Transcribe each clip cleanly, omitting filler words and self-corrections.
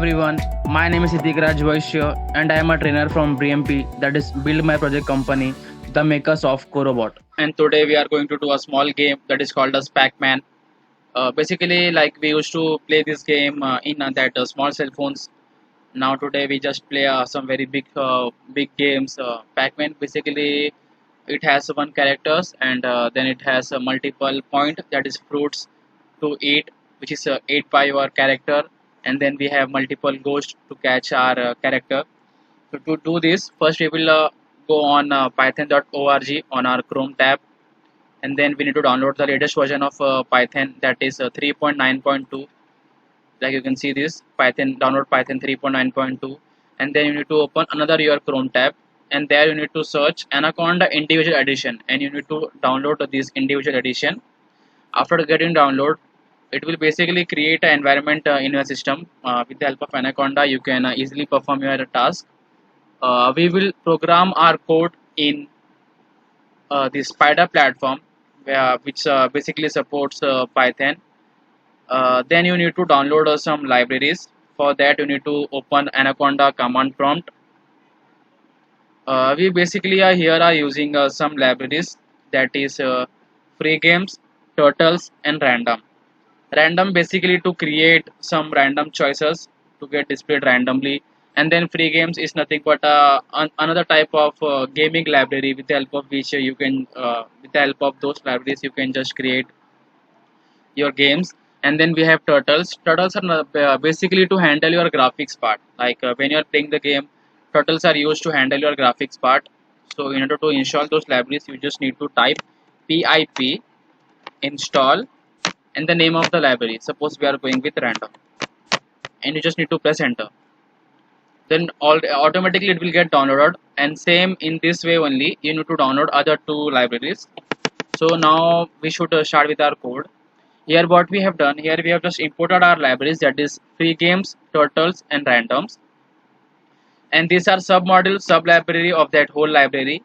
everyone, my name is Siddhik Raj Vaishya and I am a trainer from BMP, that is Build My Project Company, the makers of Corobot. And today we are going to do a small game that is called as Pac-Man. Basically, like we used to play this game in that small cell phones. Now today we just play some very big games. Pac-Man basically it has one characters and then it has a multiple point that is fruits to eat, which is ate by your character, and then we have multiple ghosts to catch our character. So to do this, first we will go on python.org on our Chrome tab, and then we need to download the latest version of Python, that is 3.9.2. Like you can see this Python, download Python 3.9.2, and then you need to open another your Chrome tab, and there you need to search Anaconda individual edition, and you need to download this individual edition. After getting download, it will basically create an environment in your system. With the help of Anaconda, you can easily perform your task. We will program our code in the Spider platform, which basically supports Python. Then you need to download some libraries. For that, you need to open Anaconda command prompt. We basically are here are using some libraries, that is free games, turtles, and random. Random basically to create some random choices to get displayed randomly, and then free games is nothing but another type of gaming library, with the help of which you can with the help of those libraries you can just create your games. And then we have turtles are basically to handle your graphics part, like when you are playing the game, turtles are used to handle your graphics part. So in order to install those libraries, you just need to type pip install and the name of the library. Suppose we are going with random, and you just need to press enter. Then automatically it will get downloaded, and same in this way only you need to download other two libraries. So now we should start with our code. Here what we have done, here we have just imported our libraries, that is free games, turtles, and randoms, and these are sub module sub library of that whole library.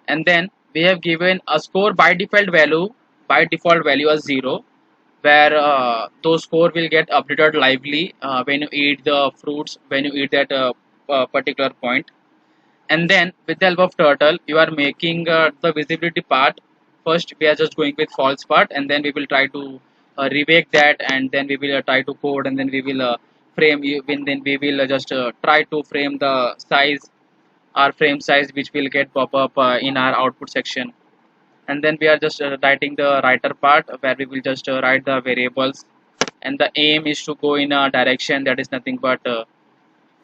And then we have given a score by default value as 0, where those score will get updated lively when you eat the fruits, when you eat that particular point. And then with the help of turtle, you are making the visibility part. First we are just going with false part, and then we will try to remake that, and then we will try to code, and then we will frame you when then we will just try to frame the size, our frame size, which will get pop up in our output section. And then we are just writing the writer part, where we will just write the variables, and the aim is to go in a direction that is nothing but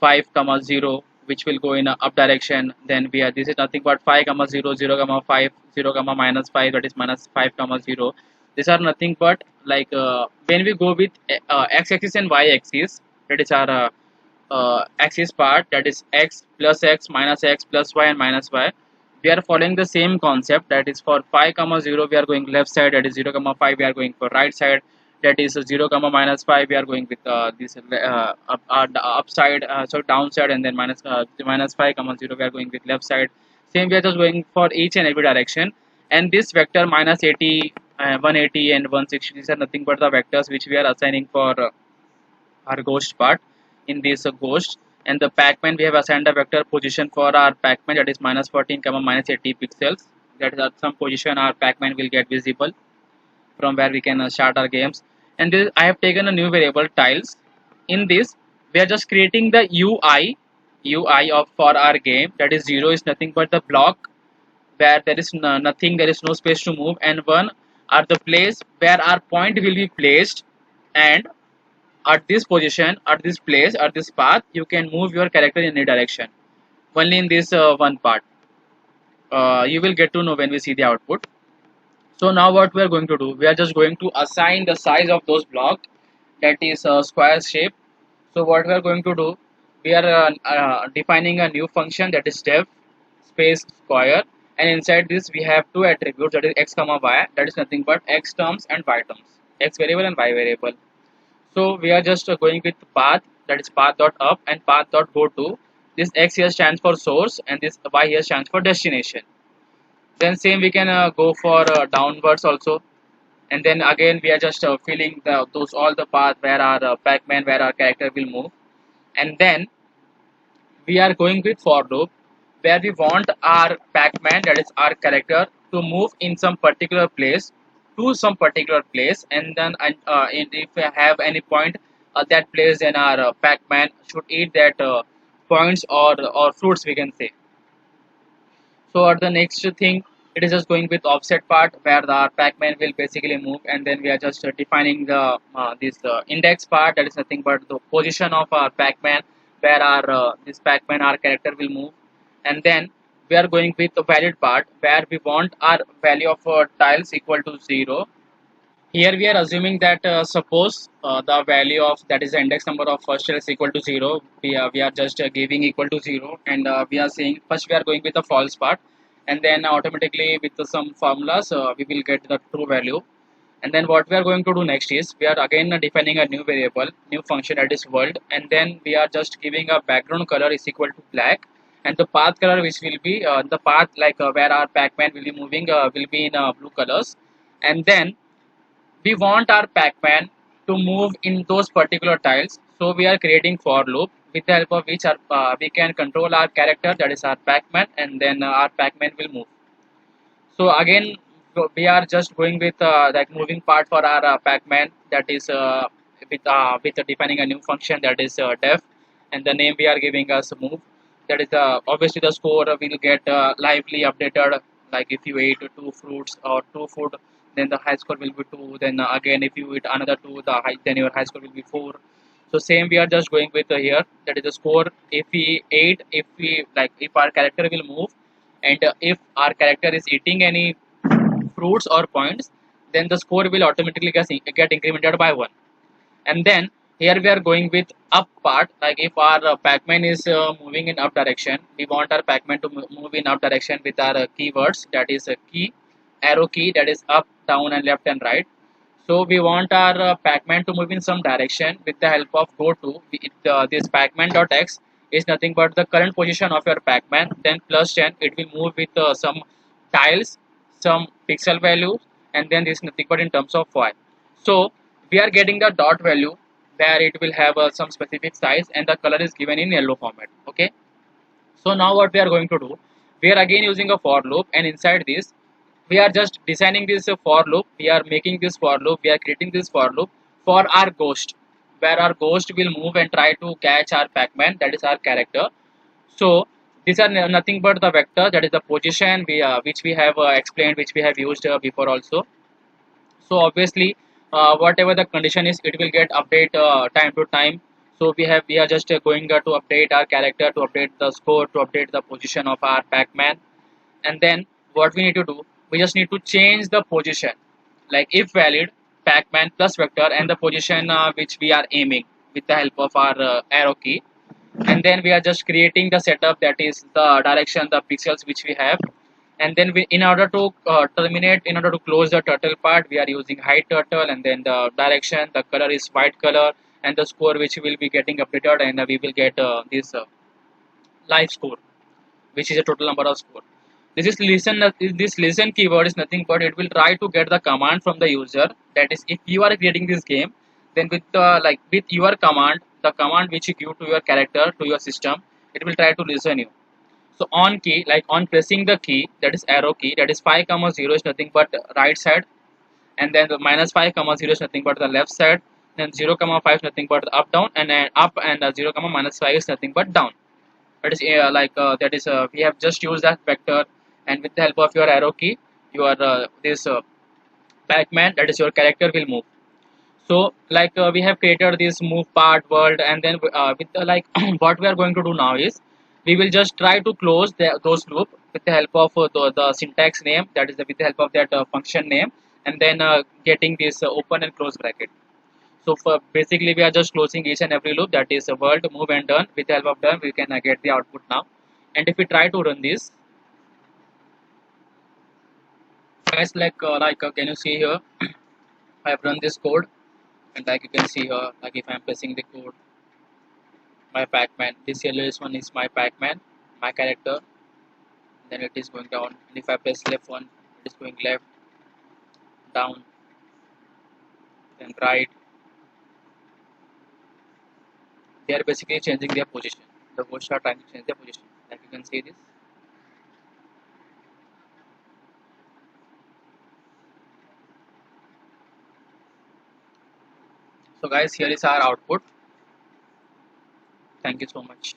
5 comma 0, which will go in a up direction. Then we are, this is nothing but 5 comma 0 0 comma 5 0 comma minus 5, that is minus 5 comma 0. These are nothing but like when we go with x-axis and y-axis, that is our axis part, that is x plus y and minus y. We are following the same concept, that is for 5 comma 0 we are going left side, that is 0 comma 5 we are going for right side, that is 0 comma minus 5 we are going with this upside, so downside, and then minus 5 comma 0 we are going with left side. Same we are just going for each and every direction. And this vector minus 80, 180 and 160, these are nothing but the vectors which we are assigning for our ghost part in this ghost. And the Pac-Man, we have assigned a vector position for our Pac-Man, that is minus 14 comma minus 80 pixels. That is at some position our Pac-Man will get visible, from where we can start our games. And this, I have taken a new variable tiles. In this we are just creating the UI of for our game, that is 0 is nothing but the block where there is nothing, there is no space to move, and 1 are the place where our point will be placed. And at this position, at this place, at this path, you can move your character in any direction. Only in this one part. You will get to know when we see the output. So now what we are going to do, we are just going to assign the size of those blocks, that is square shape. So what we are going to do, we are defining a new function, that is def space square, and inside this we have two attributes, that is x comma y, that is nothing but x terms and y terms, x variable and y variable. So we are just going with path, that is path dot up and path dot go to. This x here stands for source, and this y here stands for destination. Then same we can go for downwards also, and then again we are just filling those all the path where our Pac-Man, where our character will move. And then we are going with for loop where we want our Pac-Man, that is our character, to move in some particular place to some particular place, and then if we have any point at that place, then our Pac-Man should eat that points or fruits, we can say. So at the next thing, it is just going with offset part where the Pac-Man will basically move, and then we are just defining the this index part, that is nothing but the position of our Pac-Man where our this Pac-Man our character will move, and then we are going with the valid part where we want our value of tiles equal to 0. Here we are assuming that suppose the value of that is the index number of first tile is equal to 0. We are just giving equal to 0, and we are saying first we are going with the false part, and then automatically with some formulas we will get the true value. And then what we are going to do next is we are again defining a new variable, new function, that is world, and then we are just giving a background color is equal to black, and the path color which will be the path like where our Pac-Man will be moving will be in blue colors. And then we want our Pac-Man to move in those particular tiles. So we are creating for loop with the help of which we can control our character, that is our Pac-Man, and then our Pac-Man will move. So again, we are just going with that moving part for our Pac-Man, that is with defining a new function, that is def, and the name we are giving us move. That is obviously the score will get lively updated. Like if you ate two fruits or two food, then the high score will be two. Then again, if you eat another two, then your high score will be four. So same we are just going with here. That is the score. If we ate, if we like, if our character will move, and if our character is eating any fruits or points, then the score will automatically get incremented by 1. And then here we are going with up part, like if our Pac-Man is moving in up direction, we want our Pac-Man to move in up direction with our keywords, that is a key, arrow key, that is up, down and left and right. So we want our Pac-Man to move in some direction with the help of go to. This Pac-Man.x is nothing but the current position of your Pac-Man. Then plus 10, it will move with some tiles, some pixel values, and then this is nothing but in terms of y. So we are getting the dot value where it will have some specific size, and the color is given in yellow format. Okay. So now what we are going to do, we are again using a for loop, and inside this we are just designing this for loop. We are making this for loop. We are creating this for loop for our ghost, where our ghost will move and try to catch our Pac-Man, that is our character. So these are nothing but the vector, that is the position which we have explained, which we have used before also. So obviously whatever the condition is, it will get update time to time. So we are just going to update our character, to update the score, to update the position of our Pac-Man. And then what we need to do, we just need to change the position, like if valid Pac-Man plus vector and the position which we are aiming with the help of our arrow key. And then we are just creating the setup, that is the direction, the pixels which we have. And then we, in order to terminate, in order to close the turtle part, we are using hide turtle, and then the direction, the color is white color, and the score which will be getting updated, and we will get this live score, which is a total number of score. This is listen. This listen keyword is nothing but it will try to get the command from the user. That is, if you are creating this game, then with with your command, the command which you give to your character, to your system, it will try to listen you. So on key, like on pressing the key, that is arrow key, that is 5 comma 0 is nothing but right side, and then the minus 5 comma 0 is nothing but the left side, then 0 comma 5 is nothing but the up down, and then up, and 0 comma minus 5 is nothing but down. That is that is we have just used that vector, and with the help of your arrow key, your this Pac-Man, that is your character, will move. So we have created this move part world, and then with what we are going to do now is we will just try to close those loop with the help of the syntax name, that is with the help of that function name, and then getting this open and close bracket. So for basically we are just closing each and every loop, that is a world, move and done. With the help of done, we can get the output now. And if we try to run this, guys, can you see here? I have run this code, and like you can see here, like if I am pressing the code, my Pac-Man, this yellowish one is my Pac-Man, my character. Then it is going down. And if I press left one, it is going left, down, then right, they are basically changing their position. The hosts are trying to change their position. Like you can see this. So guys, here is our output. Thank you so much.